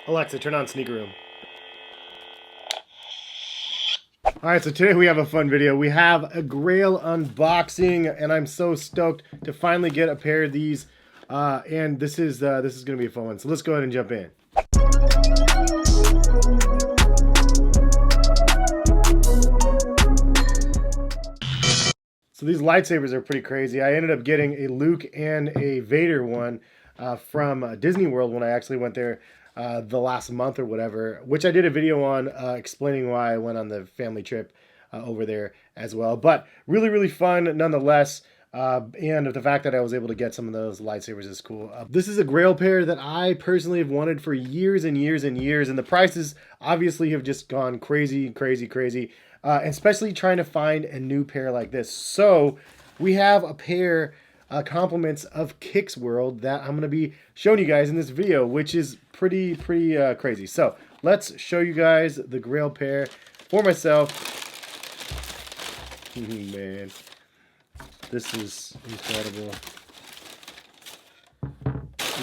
Alexa, turn on Sneaker Room. Alright, so today we have a fun video. We have a GRAIL unboxing, and I'm so stoked to finally get a pair of these. And this is going to be a fun one. So let's go ahead and jump in. So these lightsabers are pretty crazy. I ended up getting a Luke and a Vader one from Disney World when I actually went there the last month or whatever, which I did a video on explaining why I went on the family trip over there as well. But really, really fun nonetheless. And the fact that I was able to get some of those lightsabers is cool. This is a GRAIL pair that I personally have wanted for years and years and years. And the prices obviously have just gone crazy, crazy, crazy. Especially trying to find a new pair like this. So we have a pair compliments of KYX World that I'm going to be showing you guys in this video, which is pretty crazy. So let's show you guys the GRAIL pair for myself. Man, this is incredible.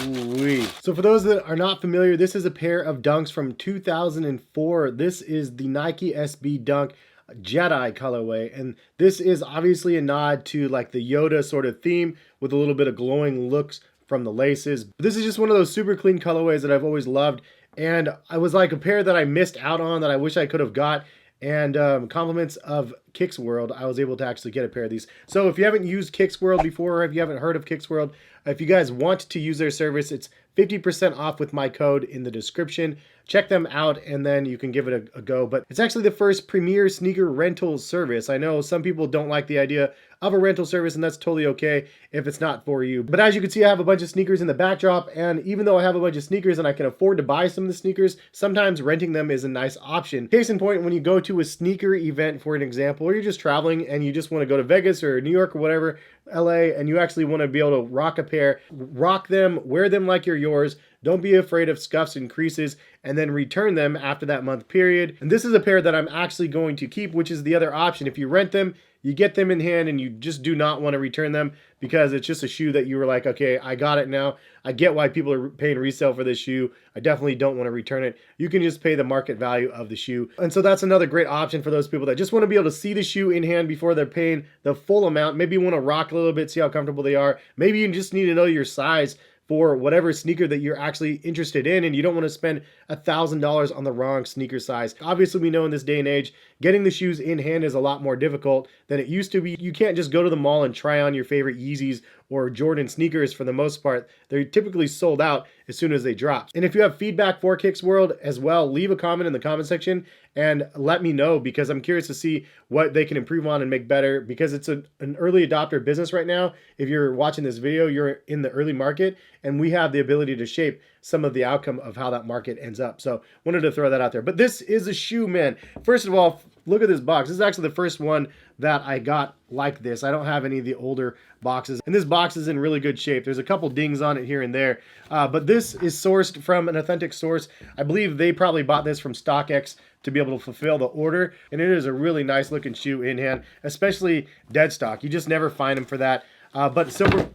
Ooh-wee. So for those that are not familiar, this is a pair of dunks from 2004. This is the Nike SB Dunk JEDI colorway, and this is obviously a nod to like the Yoda sort of theme with a little bit of glowing looks from the laces. This is just one of those super clean colorways that I've always loved, and I was like a pair that I missed out on that I wish I could have got. And compliments of KYX World, I was able to actually get a pair of these. So if you haven't used KYX World before, or if you haven't heard of KYX World, if you guys want to use their service, it's 50% off with my code in the description. Check them out, and then you can give it a go. But it's actually the first premier sneaker rental service. I know some people don't like the idea of a rental service, and that's totally okay if it's not for you. But as you can see, I have a bunch of sneakers in the backdrop, and even though I have a bunch of sneakers and I can afford to buy some of the sneakers, sometimes renting them is a nice option. Case in point, when you go to a sneaker event, for an example, or you're just traveling and you just want to go to Vegas or New York or whatever, LA, and you actually want to be able to rock a pair, rock them, wear them like you're yours. Don't be afraid of scuffs and creases, and then return them after that month period. And this is a pair that I'm actually going to keep, which is the other option. If you rent them, you get them in hand and you just do not want to return them because it's just a shoe that you were like, okay, I got it now. I get why people are paying resale for this shoe. I definitely don't want to return it. You can just pay the market value of the shoe. And so that's another great option for those people that just want to be able to see the shoe in hand before they're paying the full amount. Maybe you want to rock a little bit, see how comfortable they are. Maybe you just need to know your size for whatever sneaker that you're actually interested in, and you don't want to spend $1,000 on the wrong sneaker size. Obviously, we know in this day and age, getting the shoes in hand is a lot more difficult than it used to be. You can't just go to the mall and try on your favorite Yeezys or Jordan sneakers. For the most part, they're typically sold out as soon as they drop. And if you have feedback for KYX World as well, leave a comment in the comment section and let me know, because I'm curious to see what they can improve on and make better, because it's an early adopter business right now. If you're watching this video, you're in the early market, and we have the ability to shape some of the outcome of how that market ends up. So wanted to throw that out there. But this is a shoe, man. First of all, look at this box. This is actually the first one that I got like this. I don't have any of the older boxes, and this box is in really good shape. There's a couple dings on it here and there, but this is sourced from an authentic source. I believe they probably bought this from StockX to be able to fulfill the order, and it is a really nice looking shoe in hand, especially dead stock. You just never find them for that. But silver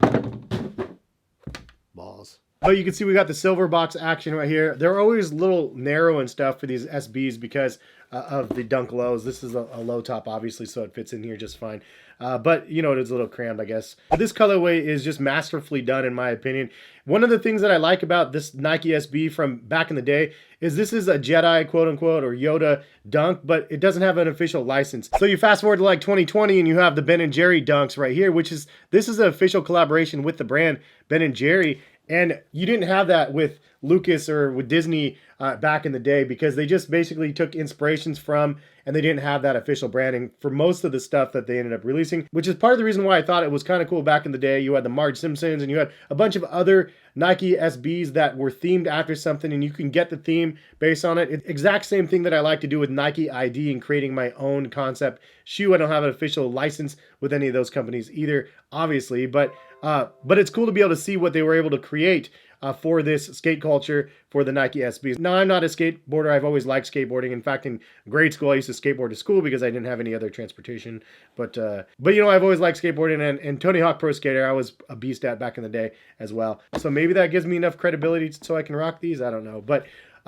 balls. But you can see we got the silver box action right here. They're always a little narrow and stuff for these SBs because of the dunk lows. This is a low top, obviously, so it fits in here just fine. But, you know, it is a little crammed, I guess. But this colorway is just masterfully done, in my opinion. One of the things that I like about this Nike SB from back in the day is this is a JEDI, quote-unquote, or Yoda dunk, but it doesn't have an official license. So you fast forward to like 2020, and you have the Ben & Jerry dunks right here, which is, this is an official collaboration with the brand Ben & Jerry. And you didn't have that with Lucas or with Disney back in the day, because they just basically took inspirations from, and they didn't have that official branding for most of the stuff that they ended up releasing, which is part of the reason why I thought it was kind of cool back in the day. You had the Marge Simpsons, and you had a bunch of other Nike SBs that were themed after something, and you can get the theme based on it. It's the exact same thing that I like to do with Nike ID and creating my own concept shoe. I don't have an official license with any of those companies either, obviously, but it's cool to be able to see what they were able to create for this skate culture for the Nike SBs. Now, I'm not a skateboarder. I've always liked skateboarding. In fact, in grade school, I used to skateboard to school because I didn't have any other transportation. But you know, I've always liked skateboarding, and Tony Hawk Pro Skater, I was a beast at back in the day as well. So maybe that gives me enough credibility so I can rock these. I don't know. But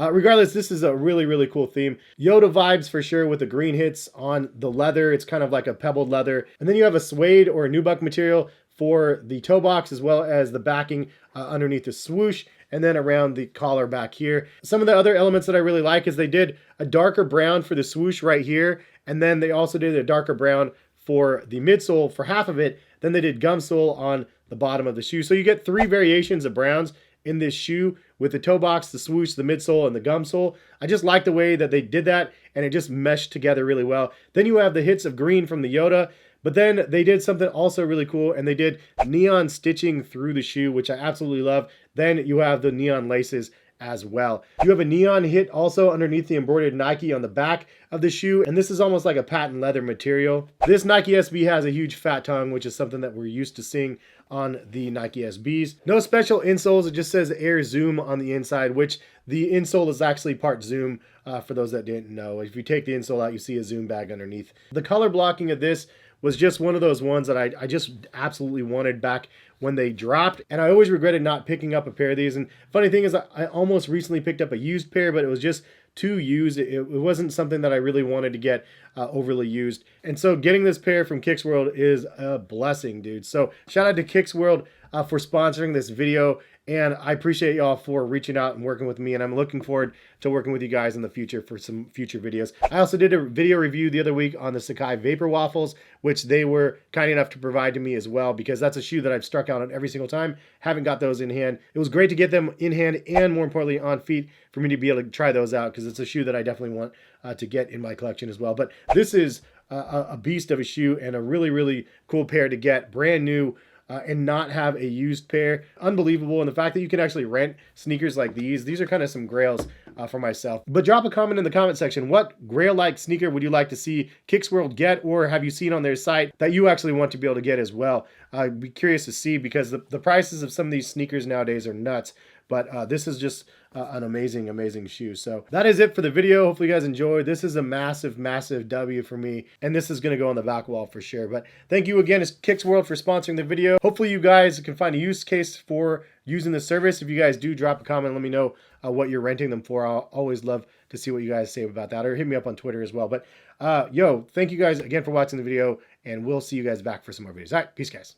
Regardless, this is a really, really cool theme. Yoda vibes for sure with the green hits on the leather. It's kind of like a pebbled leather. And then you have a suede or a nubuck material for the toe box, as well as the backing underneath the swoosh, and then around the collar back here. Some of the other elements that I really like is they did a darker brown for the swoosh right here, and then they also did a darker brown for the midsole for half of it. Then they did gum sole on the bottom of the shoe. So you get 3 variations of browns in this shoe with the toe box, the swoosh, the midsole, and the gum sole. I just like the way that they did that, and it just meshed together really well. Then you have the hits of green from the Yoda, but then they did something also really cool, and they did neon stitching through the shoe, which I absolutely love. Then you have the neon laces as well. You have a neon hit also underneath the embroidered Nike on the back of the shoe, and this is almost like a patent leather material. This Nike SB has a huge fat tongue, which is something that we're used to seeing on the Nike SBs. No special insoles, it just says Air Zoom on the inside, which the insole is actually part Zoom, for those that didn't know. If you take the insole out, you see a Zoom bag underneath. The color blocking of this was just one of those ones that I just absolutely wanted back when they dropped, and I always regretted not picking up a pair of these. And funny thing is, I almost recently picked up a used pair, but it was just too used. It wasn't something that I really wanted to get overly used. And so getting this pair from KYX World is a blessing, dude. So shout out to KYX World for sponsoring this video. And I appreciate y'all for reaching out and working with me. And I'm looking forward to working with you guys in the future for some future videos. I also did a video review the other week on the Sakai Vapor Waffles, which they were kind enough to provide to me as well, because that's a shoe that I've struck out on every single time. Haven't got those in hand. It was great to get them in hand and, more importantly, on feet for me to be able to try those out, because it's a shoe that I definitely want to get in my collection as well. But this is a beast of a shoe and a really, really cool pair to get, brand new. And not have a used pair. Unbelievable. And the fact that you can actually rent sneakers like these are kind of some grails for myself. But drop a comment in the comment section. What grail-like sneaker would you like to see KYX World get, or have you seen on their site that you actually want to be able to get as well? I'd be curious to see, because the prices of some of these sneakers nowadays are nuts. But this is just an amazing, amazing shoe. So that is it for the video. Hopefully you guys enjoyed. This is a massive, massive W for me, and this is going to go on the back wall for sure. But thank you again, it's KYX World, for sponsoring the video. Hopefully you guys can find a use case for using the service. If you guys do, drop a comment, let me know what you're renting them for. I'll always love to see what you guys say about that, or hit me up on Twitter as well. But thank you guys again for watching the video, and we'll see you guys back for some more videos. All right, peace, guys.